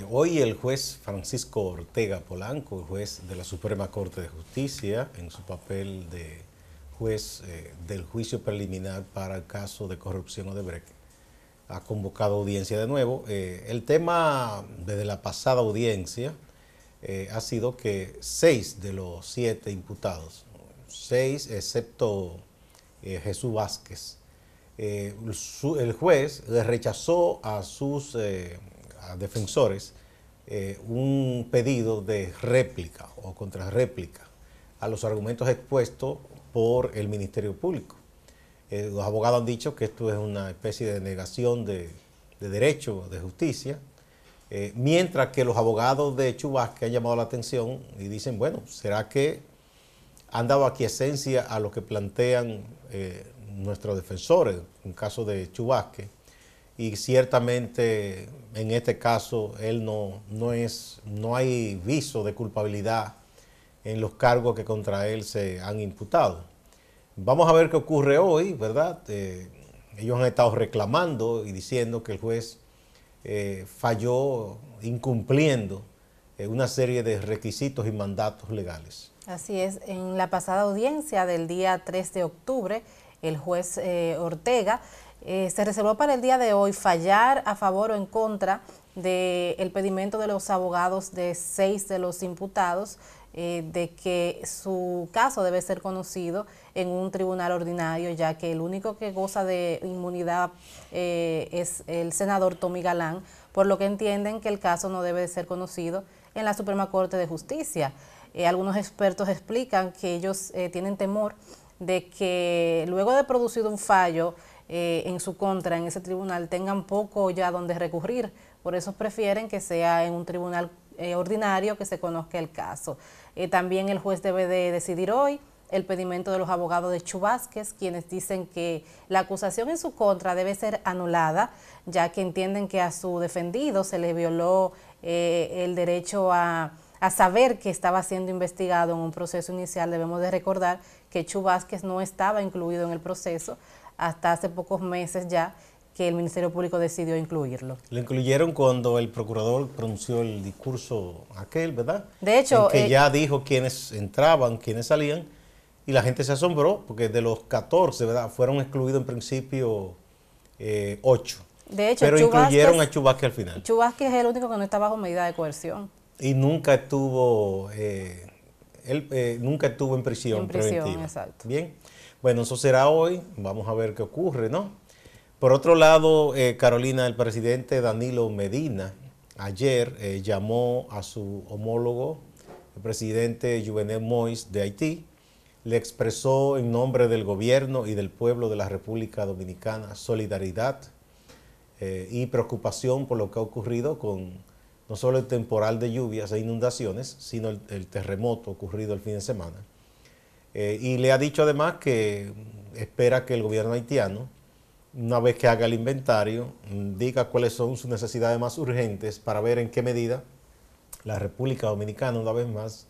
Hoy el juez Francisco Ortega Polanco, el juez de la Suprema Corte de Justicia, en su papel de juez del juicio preliminar para el caso de corrupción Odebrecht, ha convocado audiencia de nuevo. El tema desde la pasada audiencia ha sido que 6 de los 7 imputados, 6 excepto Jesús Vázquez, el juez le rechazó a sus defensores un pedido de réplica o contrarréplica a los argumentos expuestos por el Ministerio Público. Los abogados han dicho que esto es una especie de negación de derecho, de justicia, mientras que los abogados de Chubasque han llamado la atención y dicen, bueno, ¿será que han dado aquiescencia a lo que plantean nuestros defensores, en caso de Chubasque? Y ciertamente en este caso él no hay viso de culpabilidad en los cargos que contra él se han imputado. Vamos a ver qué ocurre hoy, ¿verdad? Ellos han estado reclamando y diciendo que el juez falló incumpliendo una serie de requisitos y mandatos legales. Así es, en la pasada audiencia del día 3 de octubre, el juez Ortega se reservó para el día de hoy fallar a favor o en contra del pedimento de los abogados de 6 de los imputados de que su caso debe ser conocido en un tribunal ordinario, ya que el único que goza de inmunidad es el senador Tommy Galán, por lo que entienden que el caso no debe de ser conocido en la Suprema Corte de Justicia. Algunos expertos explican que ellos tienen temor de que luego de producido un fallo en su contra en ese tribunal tengan poco ya donde recurrir, por eso prefieren que sea en un tribunal ordinario que se conozca el caso. También el juez debe de decidir hoy el pedimento de los abogados de Chubasquez, quienes dicen que la acusación en su contra debe ser anulada, ya que entienden que a su defendido se le violó el derecho a saber que estaba siendo investigado en un proceso inicial. Debemos de recordar que Chubasquez no estaba incluido en el proceso hasta hace pocos meses ya que el Ministerio Público decidió incluirlo. Lo incluyeron cuando el procurador pronunció el discurso aquel, ¿verdad? De hecho, en que ya dijo quiénes entraban, quiénes salían, y la gente se asombró porque de los 14, ¿verdad?, fueron excluidos en principio 8. De hecho, pero incluyeron a Chubasquez al final. Chubasquez es el único que no está bajo medida de coerción. Y nunca estuvo, nunca estuvo en prisión preventiva. Exacto. Bien, bueno, eso será hoy, vamos a ver qué ocurre, ¿no? Por otro lado, Carolina, el presidente Danilo Medina ayer llamó a su homólogo, el presidente Jovenel Moïse de Haití, le expresó en nombre del gobierno y del pueblo de la República Dominicana solidaridad y preocupación por lo que ha ocurrido con no solo el temporal de lluvias e inundaciones, sino el terremoto ocurrido el fin de semana. Y le ha dicho además que espera que el gobierno haitiano, una vez que haga el inventario, diga cuáles son sus necesidades más urgentes para ver en qué medida la República Dominicana, una vez más,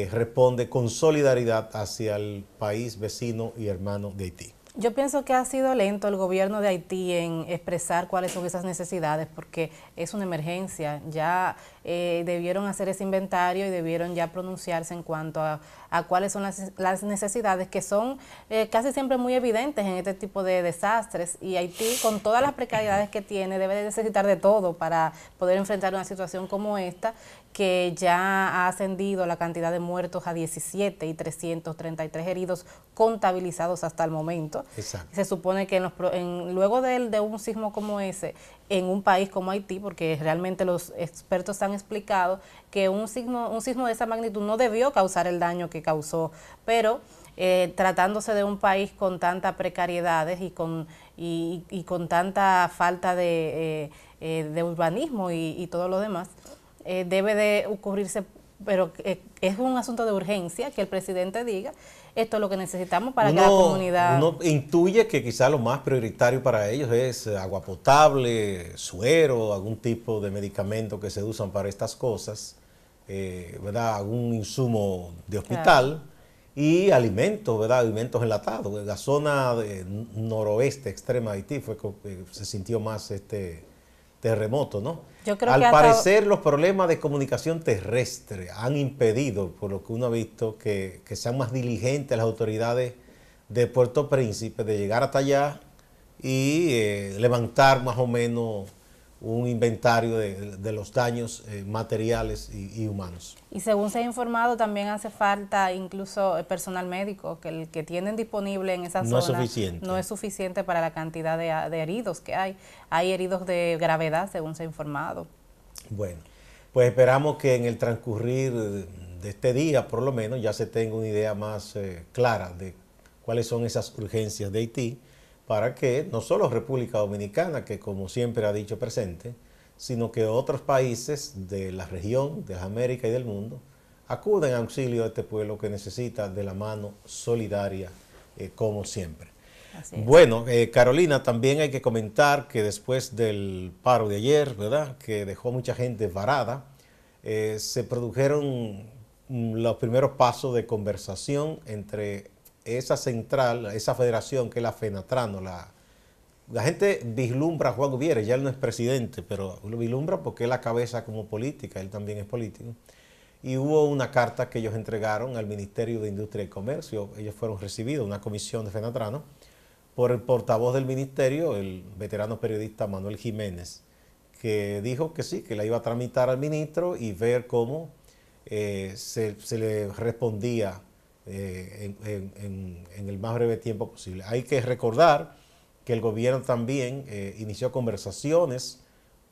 responde con solidaridad hacia el país vecino y hermano de Haití. Yo pienso que ha sido lento el gobierno de Haití en expresar cuáles son esas necesidades, porque es una emergencia. Ya debieron hacer ese inventario y debieron ya pronunciarse en cuanto a cuáles son las necesidades, que son casi siempre muy evidentes en este tipo de desastres. Y Haití, con todas las precariedades que tiene, debe de necesitar de todo para poder enfrentar una situación como esta, que ya ha ascendido la cantidad de muertos a 17 y 333 heridos contabilizados hasta el momento. Exacto. Se supone que luego de un sismo como ese, en un país como Haití, porque realmente los expertos han explicado que un sismo de esa magnitud no debió causar el daño que causó, pero tratándose de un país con tantas precariedades y con tanta falta de urbanismo y todo lo demás, debe de ocurrirse, pero es un asunto de urgencia que el presidente diga, esto es lo que necesitamos para que la comunidad... Uno intuye que quizá lo más prioritario para ellos es agua potable, suero, algún tipo de medicamento que se usan para estas cosas, ¿verdad?, algún insumo de hospital, claro, y alimentos, ¿verdad?, alimentos enlatados. La zona noroeste extrema de Haití fue que se sintió más terremoto, ¿no? Yo creo Al que parecer los problemas de comunicación terrestre han impedido, por lo que uno ha visto, que sean más diligentes las autoridades de Puerto Príncipe de llegar hasta allá y levantar más o menos un inventario de los daños materiales y humanos. Y según se ha informado, también hace falta incluso el personal médico, que el que tienen disponible en esa zona no es suficiente para la cantidad de heridos que hay. Hay heridos de gravedad, según se ha informado. Bueno, pues esperamos que en el transcurrir de este día, por lo menos, ya se tenga una idea más clara de cuáles son esas urgencias de Haití, para que no solo República Dominicana, que como siempre ha dicho presente, sino que otros países de la región, de las Américas y del mundo, acuden a auxilio de este pueblo que necesita de la mano solidaria, como siempre. Bueno, Carolina, también hay que comentar que después del paro de ayer, ¿verdad?, que dejó mucha gente varada, se produjeron los primeros pasos de conversación entre esa central, esa federación que es la FENATRANO. La gente vislumbra a Juan Gutiérrez, ya él no es presidente, pero lo vislumbra porque es la cabeza como política, él también es político. Y hubo una carta que ellos entregaron al Ministerio de Industria y Comercio, ellos fueron recibidos, una comisión de FENATRANO, por el portavoz del ministerio, el veterano periodista Manuel Jiménez, que dijo que sí, que la iba a tramitar al ministro y ver cómo se le respondía en el más breve tiempo posible. Hay que recordar que el gobierno también inició conversaciones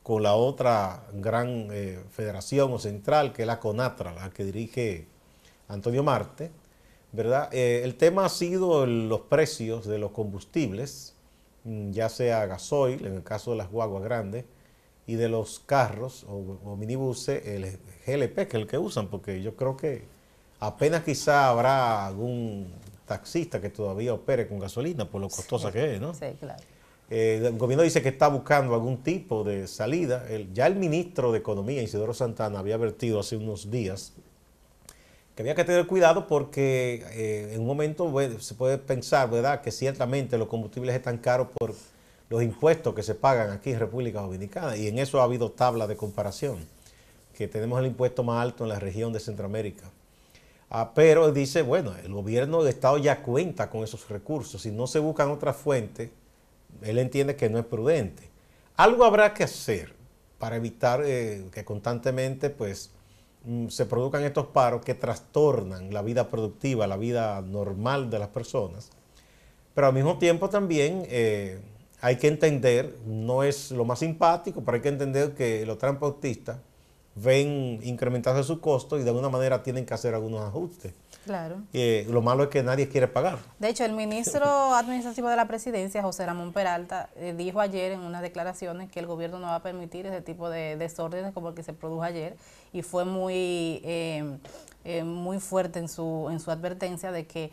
con la otra gran federación o central, que es la CONATRA, la que dirige Antonio Marte, ¿verdad? El tema ha sido los precios de los combustibles, ya sea gasoil, en el caso de las guaguas grandes, y de los carros o minibuses, el GLP, que es el que usan, porque yo creo que apenas quizá habrá algún taxista que todavía opere con gasolina por lo costosa que es, ¿no? Sí, claro. El gobierno dice que está buscando algún tipo de salida. Ya el ministro de Economía, Isidoro Santana, había advertido hace unos días que había que tener cuidado porque en un momento se puede pensar, ¿verdad?, que ciertamente los combustibles están caros por los impuestos que se pagan aquí en República Dominicana, y en eso ha habido tabla de comparación, que tenemos el impuesto más alto en la región de Centroamérica. Pero dice, bueno, el gobierno del Estado ya cuenta con esos recursos. Si no se buscan otras fuentes, él entiende que no es prudente. Algo habrá que hacer para evitar que constantemente pues, se produzcan estos paros que trastornan la vida productiva, la vida normal de las personas. Pero al mismo tiempo también hay que entender, no es lo más simpático, pero hay que entender que los transportistas ven incrementarse su costo y de alguna manera tienen que hacer algunos ajustes. Claro. Lo malo es que nadie quiere pagar. De hecho, el ministro administrativo de la presidencia, José Ramón Peralta, dijo ayer en unas declaraciones que el gobierno no va a permitir ese tipo de desórdenes como el que se produjo ayer, y fue muy fuerte en su advertencia de que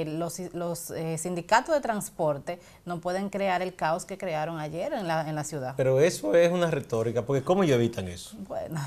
los sindicatos de transporte no pueden crear el caos que crearon ayer en la ciudad. Pero eso es una retórica, porque ¿cómo ellos evitan eso? Bueno.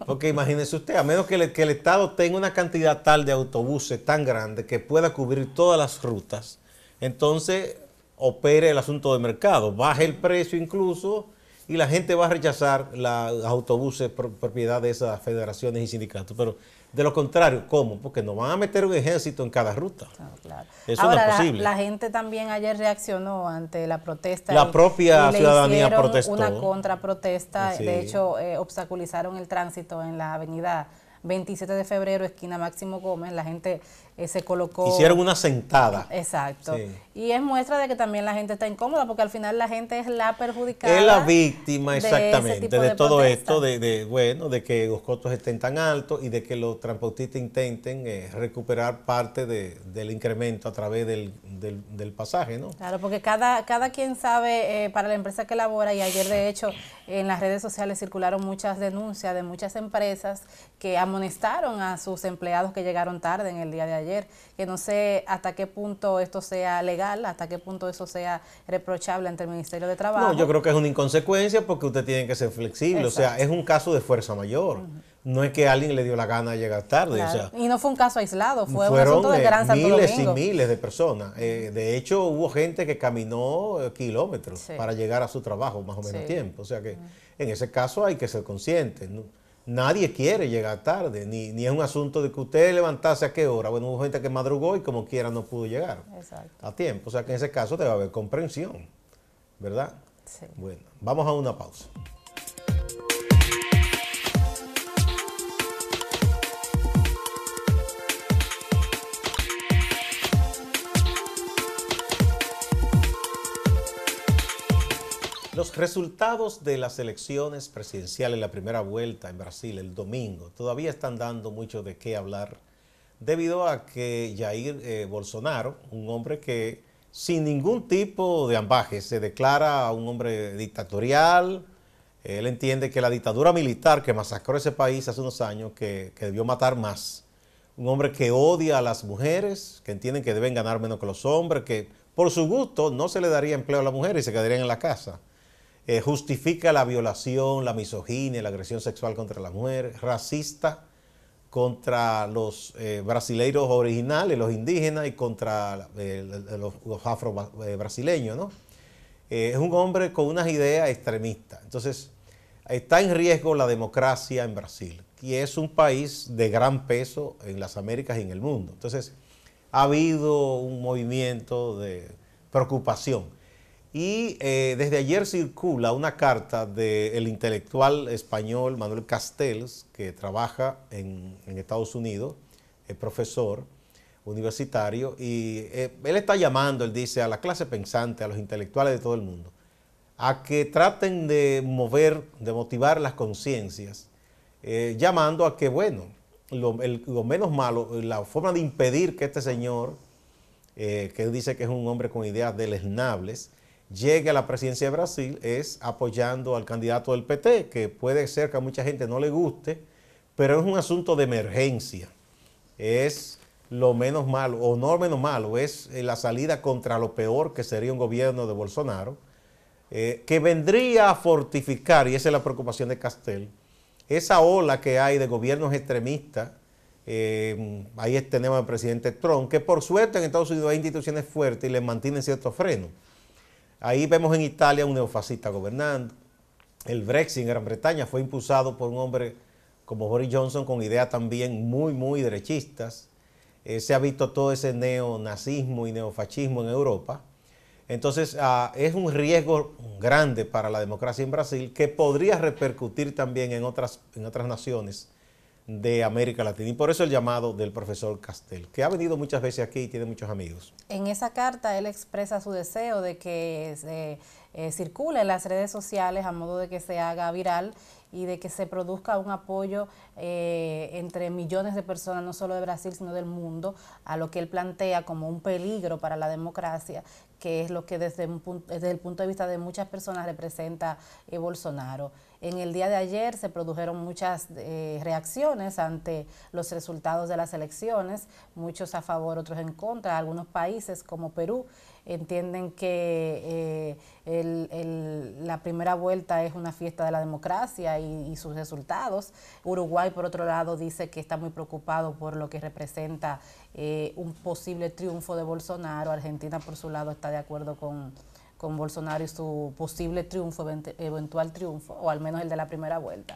Porque imagínese usted, a menos que el Estado tenga una cantidad tal de autobuses tan grande que pueda cubrir todas las rutas, entonces opere el asunto de mercado, baje el precio incluso, y la gente va a rechazar los autobuses propiedad de esas federaciones y sindicatos. Pero de lo contrario, ¿cómo? Porque nos van a meter un ejército en cada ruta. Claro. Eso ahora, no es posible. La gente también ayer reaccionó ante la protesta. La propia ciudadanía protestó. Una contraprotesta. Sí. De hecho, obstaculizaron el tránsito en la avenida 27 de febrero, esquina Máximo Gómez. La gente se colocó. Hicieron una sentada. Exacto. Sí. Y es muestra de que también la gente está incómoda, porque al final la gente es la perjudicada. Es la víctima, exactamente, de todo protesta. esto, de que los costos estén tan altos y de que los transportistas intenten recuperar parte del incremento a través del pasaje, ¿no? Claro, porque cada quien sabe para la empresa que labora, y ayer de hecho en las redes sociales circularon muchas denuncias de muchas empresas que amonestaron a sus empleados que llegaron tarde en el día de ayer. ayer, que no sé hasta qué punto esto sea legal, hasta qué punto eso sea reprochable ante el Ministerio de Trabajo. No, yo creo que es una inconsecuencia porque usted tiene que ser flexible. Exacto. O sea, es un caso de fuerza mayor. No es que alguien le dio la gana de llegar tarde. Claro. O sea, y no fue un caso aislado, fue un asunto del Gran Santo Domingo. Miles y miles de personas. De hecho, hubo gente que caminó kilómetros para llegar a su trabajo más o menos tiempo. O sea que en ese caso hay que ser consciente, ¿no? Nadie quiere llegar tarde, ni es un asunto de que usted levantase a qué hora. Bueno, hubo gente que madrugó y como quiera no pudo llegar a tiempo. O sea que en ese caso debe haber comprensión, ¿verdad? Sí. Bueno, vamos a una pausa. Los resultados de las elecciones presidenciales en la primera vuelta en Brasil el domingo todavía están dando mucho de qué hablar debido a que Jair Bolsonaro, un hombre que sin ningún tipo de ambaje se declara un hombre dictatorial, él entiende que la dictadura militar que masacró ese país hace unos años, que debió matar más, un hombre que odia a las mujeres, que entienden que deben ganar menos que los hombres, que por su gusto no se le daría empleo a las mujeres y se quedarían en la casa. Justifica la violación, la misoginia, la agresión sexual contra las mujeres, racista contra los brasileiros originales, los indígenas y contra los afro-brasileños, ¿no? Es un hombre con unas ideas extremistas. Entonces, está en riesgo la democracia en Brasil, y es un país de gran peso en las Américas y en el mundo. Entonces, ha habido un movimiento de preocupación. Y desde ayer circula una carta del intelectual español Manuel Castells, que trabaja en Estados Unidos, es profesor universitario, y él está llamando, él dice, a la clase pensante, a los intelectuales de todo el mundo, a que traten de motivar las conciencias, llamando a que, bueno, lo menos malo, la forma de impedir que este señor, que él dice que es un hombre con ideas deleznables, llegue a la presidencia de Brasil es apoyando al candidato del PT, que puede ser que a mucha gente no le guste, pero es un asunto de emergencia. Es lo menos malo, o no lo menos malo, es la salida contra lo peor que sería un gobierno de Bolsonaro, que vendría a fortificar, y esa es la preocupación de Castel, esa ola que hay de gobiernos extremistas. Ahí tenemos al presidente Trump, que por suerte en Estados Unidos hay instituciones fuertes y le mantienen cierto freno. Ahí vemos en Italia un neofascista gobernando. El Brexit en Gran Bretaña fue impulsado por un hombre como Boris Johnson con ideas también muy derechistas. Se ha visto todo ese neonazismo y neofascismo en Europa. Entonces es un riesgo grande para la democracia en Brasil, que podría repercutir también en otras naciones de América Latina. Y por eso el llamado del profesor Castel, que ha venido muchas veces aquí y tiene muchos amigos. En esa carta él expresa su deseo de que se circule en las redes sociales a modo de que se haga viral y de que se produzca un apoyo entre millones de personas, no solo de Brasil, sino del mundo, a lo que él plantea como un peligro para la democracia, que es lo que desde el punto de vista de muchas personas representa Bolsonaro. En el día de ayer se produjeron muchas reacciones ante los resultados de las elecciones, muchos a favor, otros en contra. Algunos países como Perú entienden que la primera vuelta es una fiesta de la democracia y sus resultados. Uruguay, por otro lado, dice que está muy preocupado por lo que representa un posible triunfo de Bolsonaro. Argentina, por su lado, está de acuerdo con Bolsonaro y su posible triunfo, eventual triunfo, o al menos el de la primera vuelta.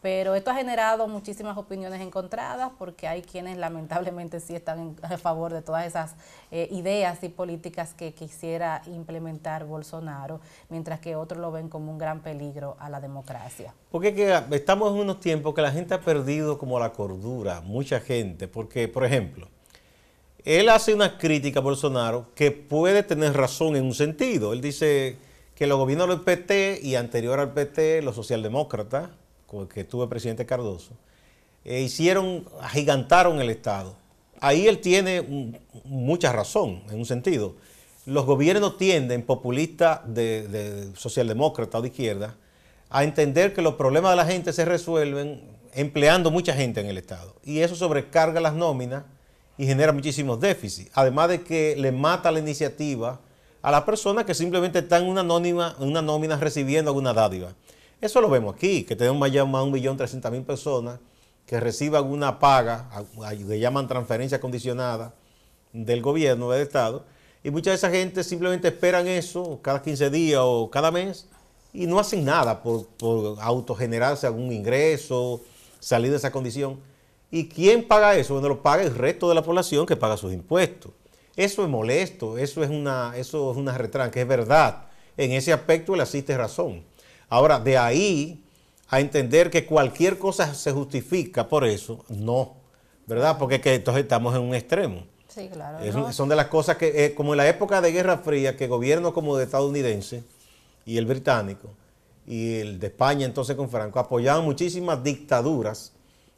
Pero esto ha generado muchísimas opiniones encontradas, porque hay quienes lamentablemente sí están a favor de todas esas ideas y políticas que quisiera implementar Bolsonaro, mientras que otros lo ven como un gran peligro a la democracia. Porque es que estamos en unos tiempos que la gente ha perdido como la cordura, mucha gente, porque, por ejemplo, él hace una crítica a Bolsonaro que puede tener razón en un sentido. Él dice que los gobiernos del PT y anterior al PT, los socialdemócratas, con el que tuvo el presidente Cardoso, agigantaron el Estado. Ahí él tiene mucha razón en un sentido. Los gobiernos tienden, populistas de socialdemócrata o de izquierda, a entender que los problemas de la gente se resuelven empleando mucha gente en el Estado. Y eso sobrecarga las nóminas y genera muchísimos déficits. Además de que le mata la iniciativa a las personas que simplemente están en una nómina recibiendo alguna dádiva. Eso lo vemos aquí, que tenemos más de 1.300.000 personas que reciban una paga, le llaman transferencia condicionada del gobierno, del Estado, y mucha de esa gente simplemente esperan eso cada 15 días o cada mes y no hacen nada por autogenerarse algún ingreso, salir de esa condición. ¿Y quién paga eso? Bueno, lo paga el resto de la población que paga sus impuestos. Eso es molesto, eso es una retranca, es verdad. En ese aspecto le asiste razón. Ahora, de ahí a entender que cualquier cosa se justifica por eso, no, ¿verdad? Porque es que entonces estamos en un extremo. Sí, claro. Son de las cosas que, como en la época de Guerra Fría, que gobiernos como el estadounidense y el británico y el de España entonces con Franco apoyaban muchísimas dictaduras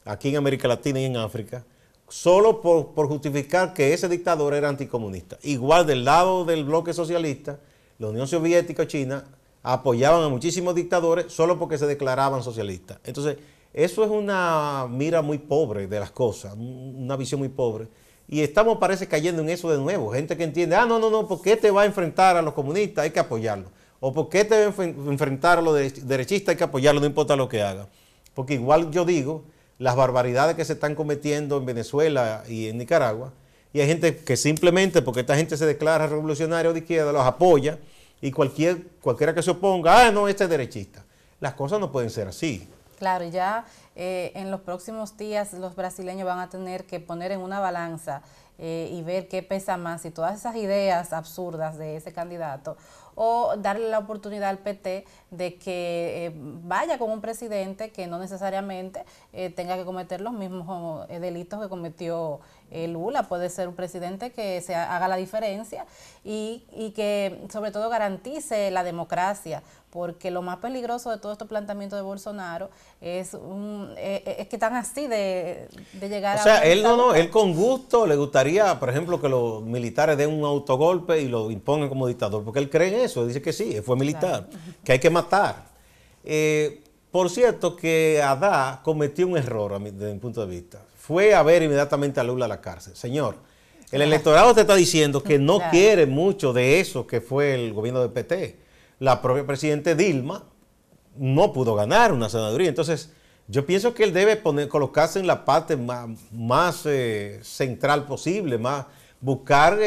aquí en América Latina y en África, solo por justificar que ese dictador era anticomunista. Igual del lado del bloque socialista, la Unión Soviética o China apoyaban a muchísimos dictadores solo porque se declaraban socialistas. Entonces, eso es una mira muy pobre de las cosas, una visión muy pobre. Y estamos, parece, cayendo en eso de nuevo. Gente que entiende, no, ¿por qué te va a enfrentar a los comunistas? Hay que apoyarlo. O ¿por qué te va a enfrentar a los derechistas? Hay que apoyarlo, no importa lo que haga. Porque igual yo digo, las barbaridades que se están cometiendo en Venezuela y en Nicaragua, y hay gente que simplemente, porque esta gente se declara revolucionario de izquierda, los apoya, y cualquiera que se oponga, no, este es derechista. Las cosas no pueden ser así. Claro, ya en los próximos días los brasileños van a tener que poner en una balanza y ver qué pesa más, si todas esas ideas absurdas de ese candidato, o darle la oportunidad al PT de que vaya con un presidente que no necesariamente tenga que cometer los mismos delitos que cometió Lula. Puede ser un presidente que haga la diferencia y que sobre todo garantice la democracia, porque lo más peligroso de todo estos planteamientos de Bolsonaro es que están así de llegar a... O sea, él con gusto le gustaría, por ejemplo, que los militares den un autogolpe y lo impongan como dictador, porque él cree en eso, dice que sí, fue militar, claro, que hay que matar. Por cierto, que Haddad cometió un error desde mi punto de vista. Fue a ver inmediatamente a Lula a la cárcel. Señor, el electorado te está diciendo que no quiere mucho de eso que fue el gobierno del PT. La propia presidenta Dilma no pudo ganar una senaduría. Entonces, yo pienso que él debe colocarse en la parte más central posible, buscar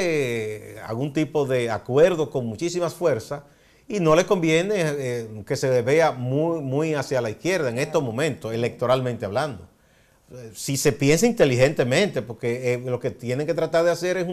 algún tipo de acuerdo con muchísimas fuerzas, y no le conviene que se vea muy hacia la izquierda en estos momentos, electoralmente hablando. Si se piensa inteligentemente, porque lo que tienen que tratar de hacer es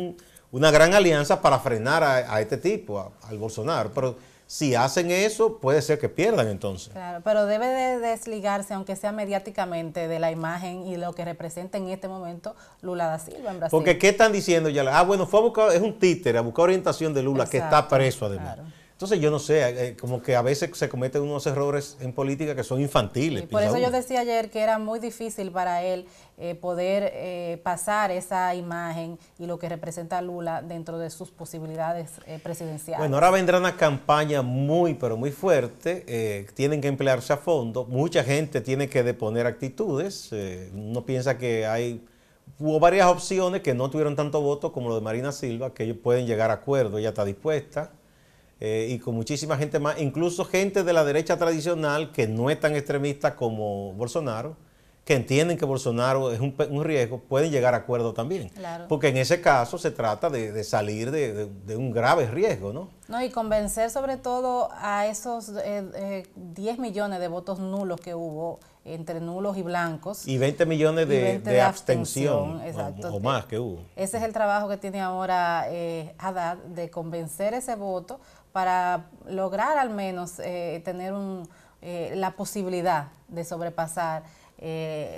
una gran alianza para frenar a este tipo, al Bolsonaro. Pero si hacen eso, puede ser que pierdan entonces. Claro, pero debe de desligarse, aunque sea mediáticamente, de la imagen y lo que representa en este momento Lula da Silva en Brasil. Porque ¿qué están diciendo ya? Bueno, fue a buscar, es un títere, a buscar orientación de Lula. Exacto, que está preso además. Claro. Entonces yo no sé, como que a veces se cometen unos errores en política que son infantiles. Sí, por eso yo decía ayer que era muy difícil para él poder pasar esa imagen y lo que representa Lula dentro de sus posibilidades presidenciales. Bueno, ahora vendrá una campaña pero muy fuerte, tienen que emplearse a fondo, mucha gente tiene que deponer actitudes, uno piensa que hubo varias opciones que no tuvieron tanto voto como lo de Marina Silva, que ellos pueden llegar a acuerdo, ella está dispuesta. Y con muchísima gente más, incluso gente de la derecha tradicional que no es tan extremista como Bolsonaro, que entienden que Bolsonaro es un riesgo, pueden llegar a acuerdo también. Claro. Porque en ese caso se trata de salir de un grave riesgo, ¿no? No, y convencer sobre todo a esos 10 millones de votos nulos que hubo, entre nulos y blancos. Y 20 millones de abstención, exacto, o más que hubo. Ese es el trabajo que tiene ahora Haddad, de convencer ese voto para lograr al menos tener la posibilidad de sobrepasar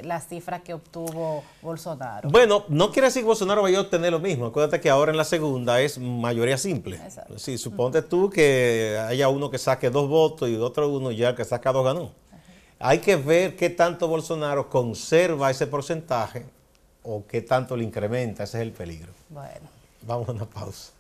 las cifras que obtuvo Bolsonaro. Bueno, no quiere decir que Bolsonaro vaya a obtener lo mismo. Acuérdate que ahora en la segunda es mayoría simple. Exacto. Sí, suponte tú que haya uno que saque 2 votos y otro uno ya el que saca 2 ganó. Hay que ver qué tanto Bolsonaro conserva ese porcentaje o qué tanto le incrementa. Ese es el peligro. Bueno. Vamos a una pausa.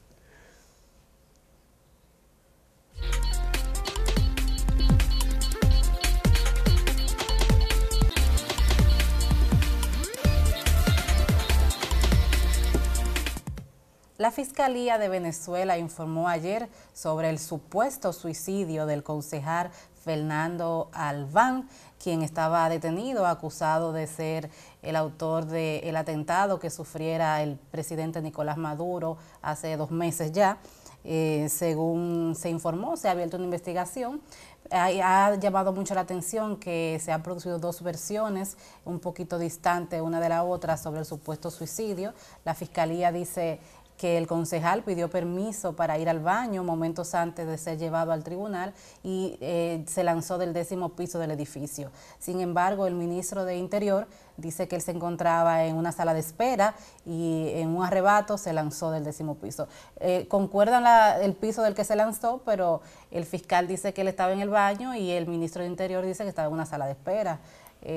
La Fiscalía de Venezuela informó ayer sobre el supuesto suicidio del concejal Fernando Albán, quien estaba detenido acusado de ser el autor del atentado que sufriera el presidente Nicolás Maduro hace 2 meses ya. Según se informó, se ha abierto una investigación. Ha llamado mucho la atención que se han producido 2 versiones un poquito distantes una de la otra sobre el supuesto suicidio. La Fiscalía dice que el concejal pidió permiso para ir al baño momentos antes de ser llevado al tribunal y se lanzó del 10º piso del edificio. Sin embargo, el ministro de Interior dice que él se encontraba en una sala de espera y en un arrebato se lanzó del 10º piso. Concuerdan el piso del que se lanzó, pero el fiscal dice que él estaba en el baño y el ministro de Interior dice que estaba en una sala de espera.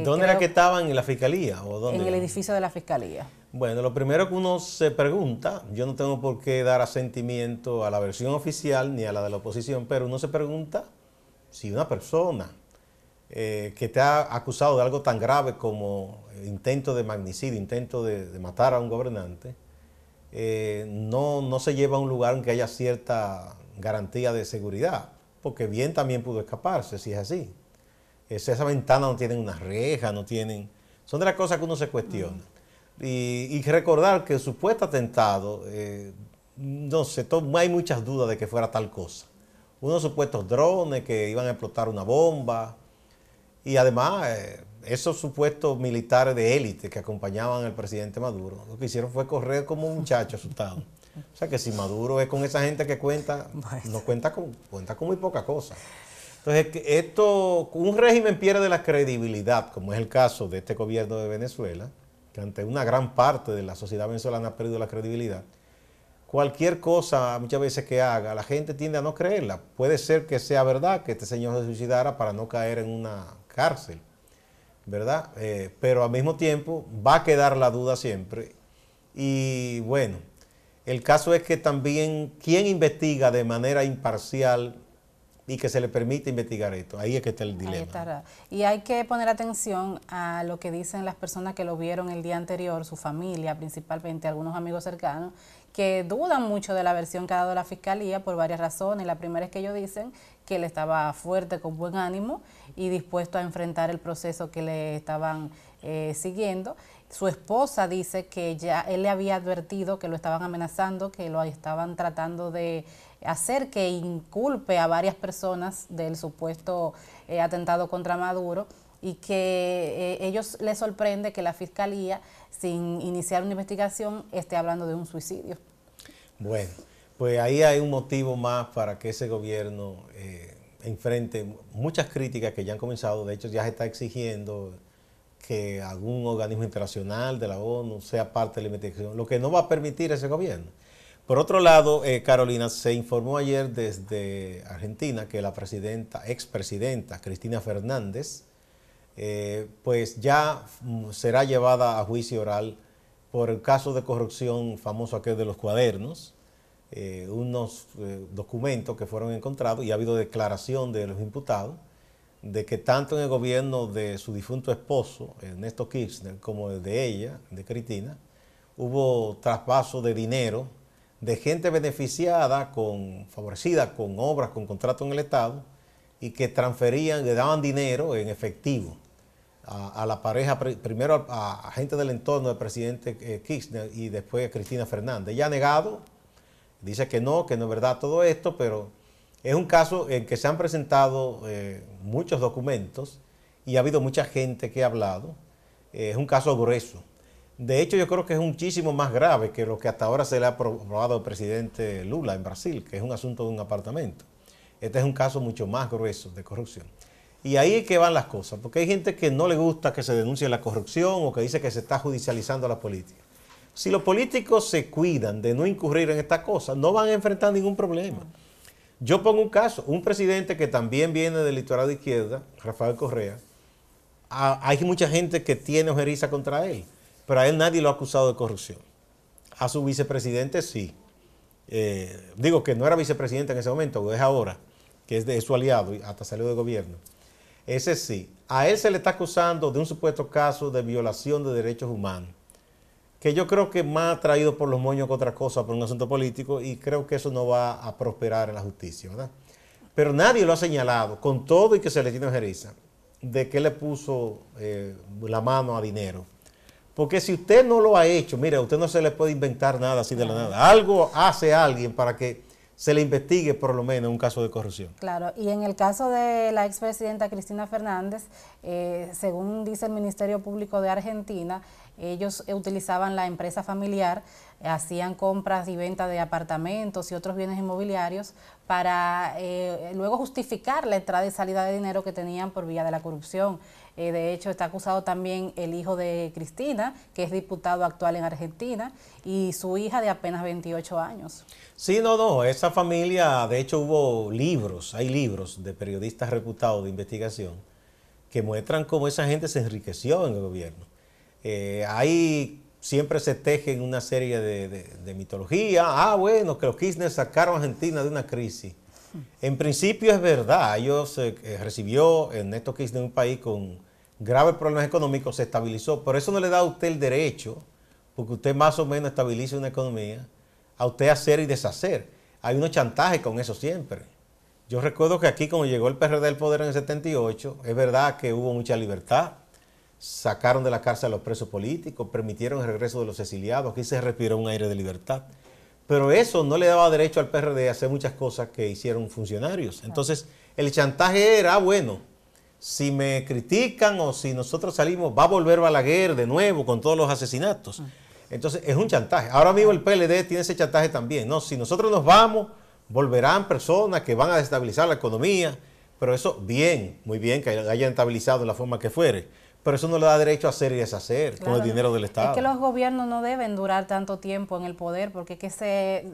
¿Dónde era que estaban? ¿En la fiscalía? ¿O dónde? En el edificio de la fiscalía. Bueno, lo primero que uno se pregunta, yo no tengo por qué dar asentimiento a la versión oficial ni a la de la oposición, pero uno se pregunta si una persona que te ha acusado de algo tan grave como intento de magnicidio, intento de matar a un gobernante, no se lleva a un lugar en que haya cierta garantía de seguridad, porque bien también pudo escaparse, si es así. Esa ventana no tienen una reja, no tienen... Son de las cosas que uno se cuestiona. Y recordar que el supuesto atentado, no sé, hay muchas dudas de que fuera tal cosa. Unos supuestos drones que iban a explotar una bomba. Y además, esos supuestos militares de élite que acompañaban al presidente Maduro, lo que hicieron fue correr como un muchacho asustado. O sea que si Maduro es con esa gente que cuenta, no cuenta con muy poca cosa. Entonces, un régimen pierde la credibilidad, como es el caso de este gobierno de Venezuela, que ante una gran parte de la sociedad venezolana ha perdido la credibilidad. Cualquier cosa, muchas veces que haga, la gente tiende a no creerla. Puede ser que sea verdad que este señor se suicidara para no caer en una cárcel, ¿verdad? Pero al mismo tiempo va a quedar la duda siempre. Y bueno, el caso es que también, ¿quién investiga de manera imparcial y que se le permite investigar esto? Ahí es que está el dilema. Ahí estará. Y hay que poner atención a lo que dicen las personas que lo vieron el día anterior, su familia, principalmente algunos amigos cercanos, que dudan mucho de la versión que ha dado la Fiscalía por varias razones. La primera es que ellos dicen que él estaba fuerte, con buen ánimo y dispuesto a enfrentar el proceso que le estaban siguiendo. Su esposa dice que ya él le había advertido que lo estaban amenazando, que lo estaban tratando de hacer que inculpe a varias personas del supuesto atentado contra Maduro y que ellos les sorprende que la Fiscalía, sin iniciar una investigación, esté hablando de un suicidio. Bueno, pues ahí hay un motivo más para que ese gobierno enfrente muchas críticas que ya han comenzado. De hecho, ya se está exigiendo que algún organismo internacional de la ONU sea parte de la investigación, lo que no va a permitir ese gobierno. Por otro lado, Carolina, se informó ayer desde Argentina que la expresidenta Cristina Fernández, pues ya será llevada a juicio oral por el caso de corrupción famoso aquel de los cuadernos, unos documentos que fueron encontrados y ha habido declaración de los imputados de que tanto en el gobierno de su difunto esposo, Néstor Kirchner, como el de ella, de Cristina, hubo traspaso de dinero de gente beneficiada, favorecida con obras, con contratos en el Estado, y que transferían, le daban dinero en efectivo a la pareja, primero a gente del entorno del presidente Kirchner y después a Cristina Fernández. Ella ha negado, dice que no es verdad todo esto, pero es un caso en que se han presentado muchos documentos y ha habido mucha gente que ha hablado. Es un caso grueso. De hecho, yo creo que es muchísimo más grave que lo que hasta ahora se le ha probado al presidente Lula en Brasil, que es un asunto de un apartamento. Este es un caso mucho más grueso de corrupción. Y ahí es que van las cosas, porque hay gente que no le gusta que se denuncie la corrupción o que dice que se está judicializando la política. Si los políticos se cuidan de no incurrir en estas cosas, no van a enfrentar ningún problema. Yo pongo un caso, un presidente que también viene del litoral de izquierda, Rafael Correa, hay mucha gente que tiene ojeriza contra él, pero a él nadie lo ha acusado de corrupción. A su vicepresidente sí. Digo que no era vicepresidente en ese momento, o es ahora, que es de su aliado, y hasta salió de gobierno. Ese sí. A él se le está acusando de un supuesto caso de violación de derechos humanos. que yo creo que más traído por los moños que otra cosa, por un asunto político, y creo que eso no va a prosperar en la justicia, ¿verdad? Pero nadie lo ha señalado, con todo y que Celestino Jeriza, de que le puso la mano a dinero. Porque si usted no lo ha hecho, mire, a usted no se le puede inventar nada así de la nada. Algo hace alguien para que se le investigue por lo menos un caso de corrupción. Claro, y en el caso de la expresidenta Cristina Fernández, según dice el Ministerio Público de Argentina, ellos utilizaban la empresa familiar, hacían compras y ventas de apartamentos y otros bienes inmobiliarios para luego justificar la entrada y salida de dinero que tenían por vía de la corrupción. De hecho, está acusado también el hijo de Cristina, que es diputado actual en Argentina, y su hija de apenas 28 años. Sí, no, esa familia, de hecho hubo libros, hay libros de periodistas reputados de investigación que muestran cómo esa gente se enriqueció en el gobierno. Ahí siempre se tejen una serie de mitología. Bueno, que los Kirchner sacaron a Argentina de una crisis. En principio es verdad, ellos recibió Ernesto Kirchner un país con graves problemas económicos, se estabilizó, pero eso no le da a usted el derecho, porque usted más o menos estabiliza una economía, a usted hacer y deshacer. Hay unos chantajes con eso siempre. Yo recuerdo que aquí cuando llegó el PRD al poder en el 78, es verdad que hubo mucha libertad, sacaron de la cárcel a los presos políticos, permitieron el regreso de los exiliados, aquí se respiró un aire de libertad. Pero eso no le daba derecho al PRD a hacer muchas cosas que hicieron funcionarios. Entonces, el chantaje era, bueno, si me critican o si nosotros salimos, va a volver Balaguer de nuevo con todos los asesinatos. Entonces, es un chantaje. Ahora mismo el PLD tiene ese chantaje también, ¿no? Si nosotros nos vamos, volverán personas que van a desestabilizar la economía, pero eso bien, muy bien que hayan estabilizado de la forma que fuere. Pero eso no le da derecho a hacer y deshacer, claro, con el dinero del Estado. Es que los gobiernos no deben durar tanto tiempo en el poder porque es que se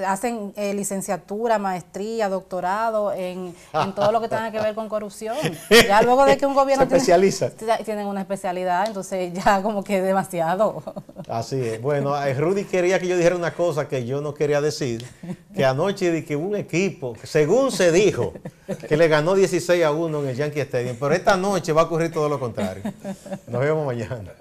hacen licenciatura, maestría, doctorado en todo lo que tenga que ver con corrupción. Ya luego de que un gobierno tienen una especialidad, entonces ya como que es demasiado. Así es. Bueno, Rudy quería que yo dijera una cosa que yo no quería decir, que anoche di que un equipo, según se dijo, que le ganó 16-1 en el Yankee Stadium, pero esta noche va a ocurrir todo lo contrario. Nos vemos mañana.